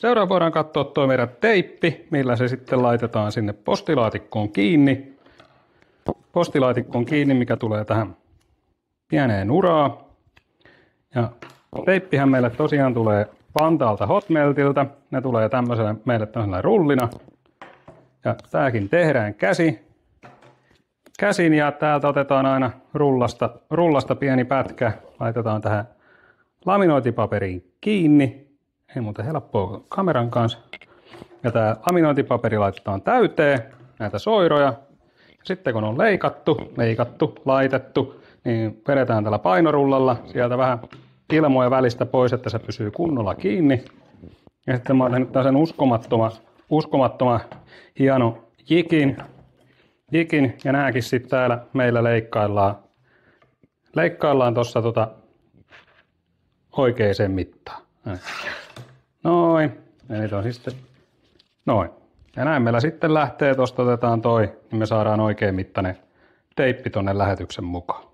Seuraava voidaan katsoa tuo meidän teippi, millä se sitten laitetaan sinne postilaatikkoon kiinni. Postilaatikkoon kiinni, mikä tulee tähän pieneen uraan. Ja teippihän meille tosiaan tulee Vantaalta Hotmeltiltä. Ne tulee meille tämmöisellä rullina. Ja tääkin tehdään käsin ja täältä otetaan aina rullasta pieni pätkä. Laitetaan tähän laminointipaperiin kiinni. Ei muuten helppoa kameran kanssa. Ja tää laminointipaperi laitetaan täyteen näitä soiroja. Sitten kun on leikattu, laitettu, niin vedetään tällä painorullalla sieltä vähän ilmoja välistä pois, että se pysyy kunnolla kiinni. Ja sitten mä oon tehnyt tällaisen uskomattoman hieno jikin ja nääkin sitten täällä meillä leikkaillaan tuossa oikeaan mittaan. Noin. Eli on sitten noin. Ja näin meillä sitten lähtee, tuosta otetaan toi, niin me saadaan oikein mittainen teippi tonne lähetyksen mukaan.